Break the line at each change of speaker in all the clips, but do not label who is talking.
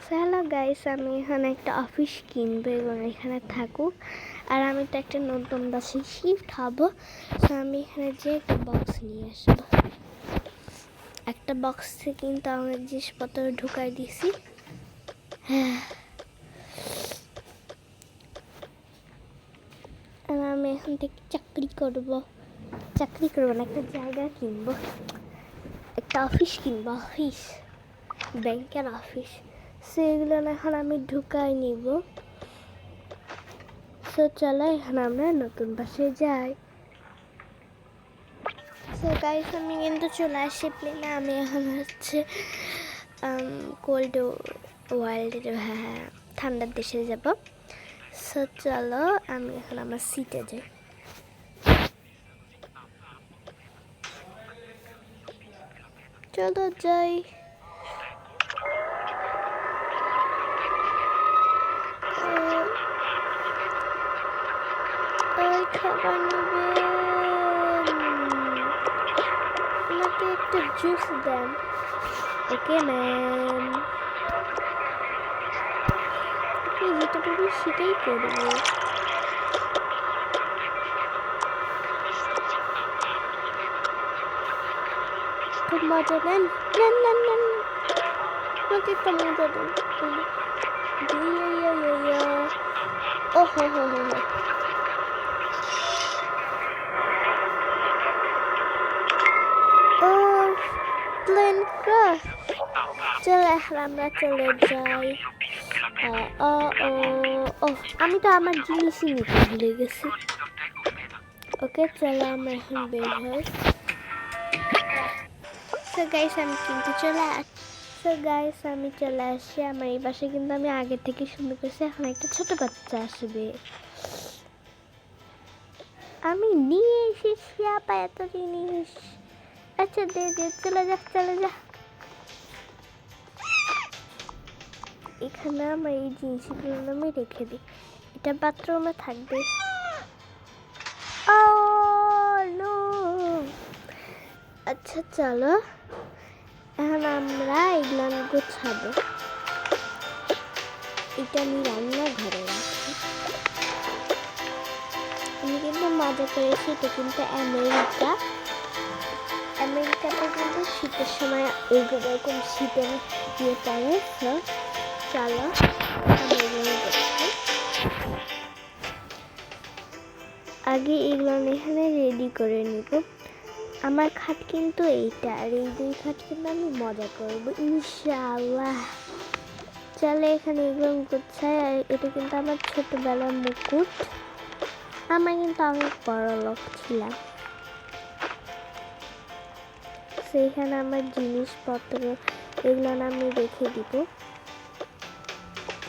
Hello guys, আমি এখানে একটা অফিস কিনবো এবং এখানে থাকুক। আর আমি তো একটা নতুন বাসে শিফট হবো, তো আমি এখানে যে একটা বক্স নিয়ে আসবো। একটা বক্সে কিন্তু আমার জিনিসপত্র ঢুকাই দিছি। আর আমি এখন থেকে চাকরি করবো না, একটা জায়গা কিনবো, একটা অফিস কিনবো, অফিস, ব্যাংকের অফিস। সেগুলো এখন আমি ঢুকাই নিব। সো চলো এখন আমরা নতুন বাসায় যাই। সো গাইস, আমি কিন্তু চলে আসি প্লেনে। আমি এখন হচ্ছে কোল্ড ওয়ার্ল্ড, হ্যাঁ, ঠান্ডার দেশে যাব। সো চলো আমি এখন আমার সিটে যাই। চলো যাই। খাবার নেবেন, আমাকে একটা জুস দেন। ওকে ম্যাম, আপনি যেটা বলবেন সেটাই করবো। খুব মজা নেন, নেন নেন নেন, আমাকে একটা মজা দেন। ও হো হো হো হো, প্লেন ক্রাশ। চলে এখন আমরা চলে যাই। আমি তো আমার জিনিসই নিতে ভুলে গেছি। ওকে চলো আমরা এখন বের হই। সো গাইস, আমি কিন্তু চলে আসি আমার এই বাসায়। কিন্তু আমি আগে থেকে সুন্দর করছি, এখন একটা ছোট বাচ্চা আসবে। আমি নিয়ে এসেছি আপা এত জিনিস। আচ্ছা দে, চলে যা। এখানে আমার এই জিনিসগুলো আমি রেখে দিই, এটা বাথরুমে থাকবে। আচ্ছা চলো এখন আমরা এগুলো গোছাবো। এটা আমি রান্নাঘরে রাখি। আমি কিন্তু মজা করেছি, এটা কিন্তু আমেরিকাতে কিন্তু শীতের সময় এরকম শীতের দিয়ে পড়ে। তো চলো আগে এগুলো এখানে রেডি করে নিব। আমার খাট কিন্তু এইটা, আর এই দুই খাট কিন্তু আমি মজা করবো ইনশাআল্লাহ। চলে এখানে এগুলো গোছায়। আর এটা কিন্তু আমার ছোটবেলার মুকুট। আমার কিন্তু অনেক বড় লোক ছিলাম। সেইখানে আমার জিনিসপত্র এগুলো আমি রেখে দিব।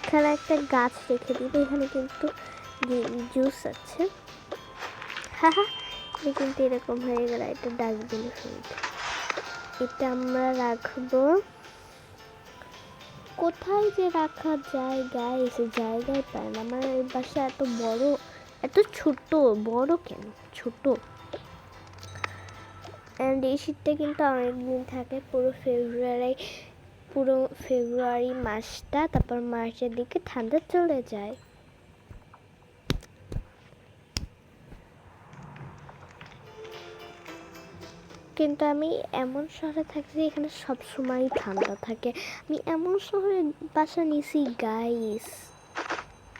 এখানে একটা গাছ রেখে দিব। এখানে কিন্তু জুস আছে। হ্যাঁ, এটা কিন্তু এরকম হয়ে গেল, এটা ডাস্টবিনে ফেলব। এটা আমরা রাখবো কোথায় যে রাখা যায় গাইস, জায়গায় পাই না। আমার এই বাসা এত বড়, এত ছোট, বড় কেন ছোট। অ্যান্ড এই শীতটা কিন্তু অনেকদিন থাকে, পুরো ফেব্রুয়ারি মাসটা, তারপর মার্চের দিকে ঠান্ডা চলে যায়। কিন্তু আমি এমন শহরে থাকি যে এখানে সবসময় ঠান্ডা থাকে। আমি এমন শহরে বাসা নিছি গাইস,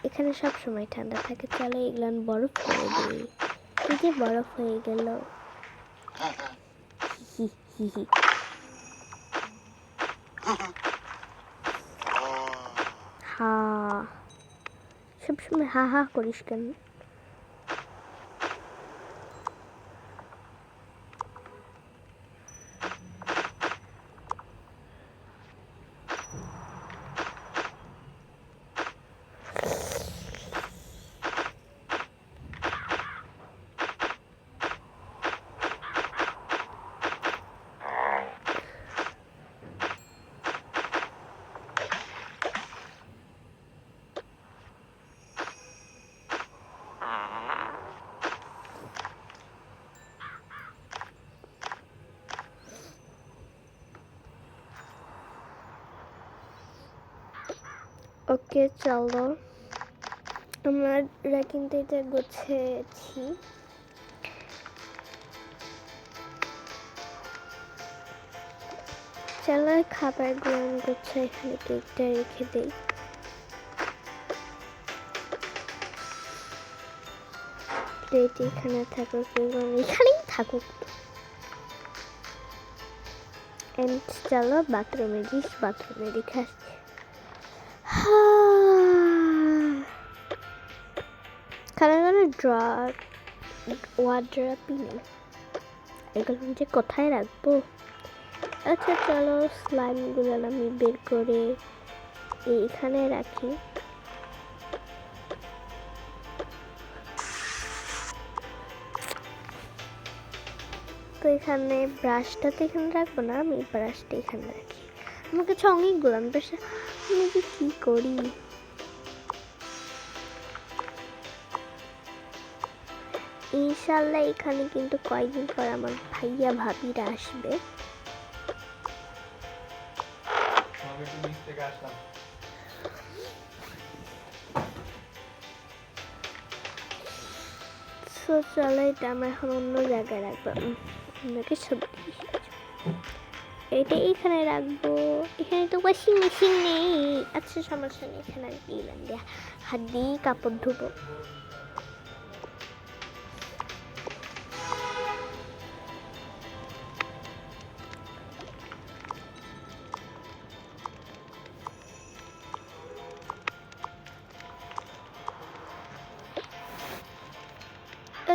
এখানে সবসময় ঠান্ডা থাকে। চলো এগুলো বরফ করে দিই। এই যে বরফ হয়ে গেল। হা, সবসময় হা হা করিস কেন? ওকে চলো, আমরা কিন্তু এটা গুছিয়েছি। চলো খাবারগুলো আমি গুছিয়ে এখানে কেকটা রেখে দিই। প্লেট এখানে থাকুক, এখানেই থাকুক। এন্ড চলো বাথরুমে যাই, বাথরুমে রেখে আসছি। খানাগুলো ওয়ার্ড্রপই নেই, এগুলো যে কোথায় রাখবো? আচ্ছা চলো স্লাইমগুলো আমি বের করে এইখানে রাখি। তো এখানে ব্রাশটা তো এখানে রাখবো না, আমি ব্রাশটা এখানে রাখি। আমার কাছে অনেকগুলো, আমি যে কি করি। ইনশাল্লাহ এখানে কিন্তু কয়েকদিন পর আমার ভাইয়া ভাবিরা আসবে। চলো এটা আমরা এখন অন্য জায়গায় রাখবো। আপনাকে সবজি এটা এখানে রাখবো। এখানে তো ওয়াশিং মেশিন নেই। আচ্ছা সমস্যা নেই, এখানে দিলাম দিয়া হাত দিয়ে কাপড় ধুবো।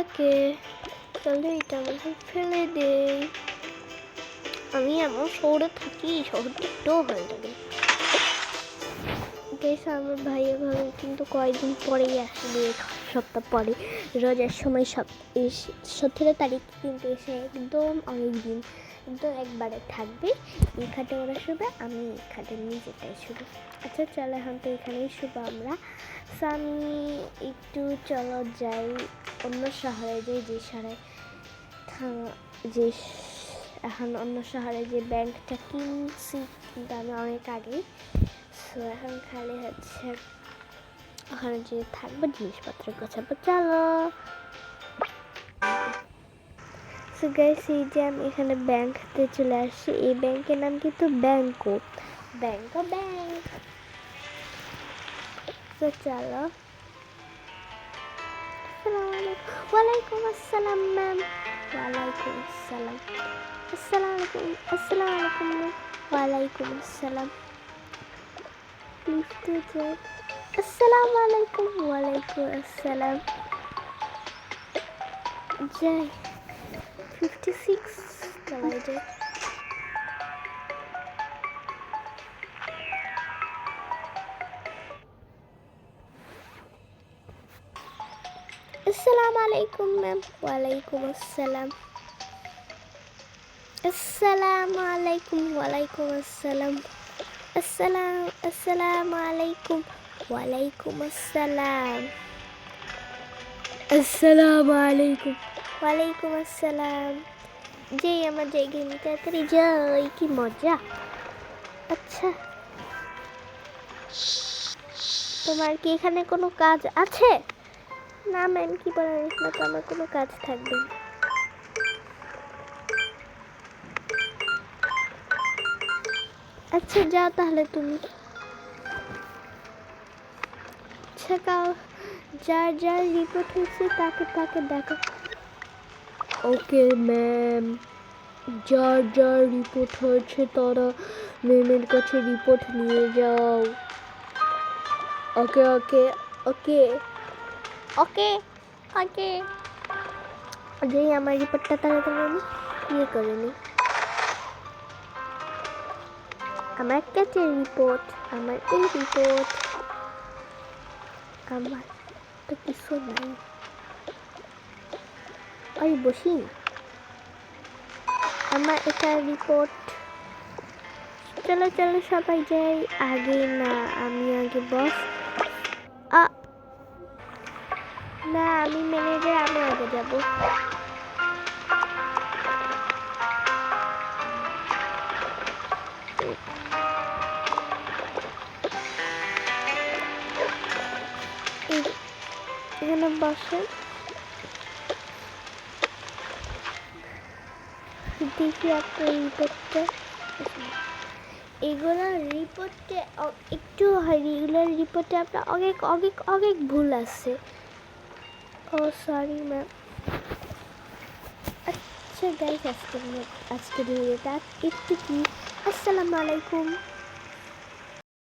ওকে চলো এটা আমাকে ফেলে দেই। আমি এমন শহরে থাকি, শহরটা একটু হয়ে যাবে। আমার ভাইয়া ভাবে কিন্তু কয়েকদিন পরেই আসবে, সপ্তাহ পরে রোজার সময় 17 তারিখ কিন্তু এসে একদম অনেক দিন একদম একবারে থাকবে। এই খাটে ওরা শুবে, আমি এই খাটে নিজেটাই শুবো। আচ্ছা চলো এখন তো এখানেই শুবো আমরা। আমি একটু চলো যাই অন্য শহরে, যে শহরে যে এখন অন্য শহরে যে ব্যাংকটা কিনছি কিন্তু আমি অনেক আগেই। সো এখন খালি হচ্ছে ওখানে যে থাকবো, জিনিসপত্র গোছাবো। চলো সো গাইস, এই যে আমি এখানে ব্যাংকতে চলে আসছি। এই ব্যাংকের নাম কিন্তু ব্যাংক। তো চলো। ওয়ালাইকুম আসসালাম ম্যাম। ওয়ালাইকুম আসসালাম। আসসালামু আলাইকুম ম্যাম। ওয়ালাইকুম আসসালাম। লিফটে যাই। আসসালামু আলাইকুম। ওয়ালাইকুম আসসালাম। যাই 56 চালাই যাই। আসসালামু আলাইকুম ম্যাম। ওয়ালাইকুম আসসালাম। আসসালামু আলাইকুম। ওয়ালাইকুম আসসালাম। আসসালামু আলাইকুম। ওয়ালাইকুম আসসালাম। আসসালামু আলাইকুম। ওয়ালাইকুম আসসালাম। যেই আমার জায়গায় তাড়াতাড়ি যাই, কি মজা। আচ্ছা তোমার কি এখানে কোনো কাজ আছে? না ম্যাম, কি বলেন, এখানে তো আমার কোনো কাজ থাকবে না। আচ্ছা যাও তাহলে তুমি। আচ্ছা যার যার রিপোর্ট হয়েছে তাকে দেখো। ওকে ম্যাম, যার যার রিপোর্ট হয়েছে তারা ম্যামের কাছে রিপোর্ট নিয়ে যাও। ওকে ওকে ওকে ওকে ওকে। যেই আমার রিপোর্টটা তাড়াতাড়ি আমি ইয়ে করে নিই। আমার কাছে রিপোর্ট, আমার এই রিপোর্ট, আমার তো কিছু নাই। ওই বসি, আমার এটা রিপোর্ট। চলো চলো সবাই যাই। আগে না, আমি আগে বস। না আমি ম্যানেজার, আমি আগে যাব। এখানে বসেন, দেখি আপনার রিপোর্টটা। এগুলোর রিপোর্টে একটু হয়, এগুলোর রিপোর্টে আপনার অনেক অনেক অনেক ভুল আছে। ও সরি ম্যাম। আচ্ছা গাইস, আজকের ভিডিওটা একটু কি। আসসালামু আলাইকুম।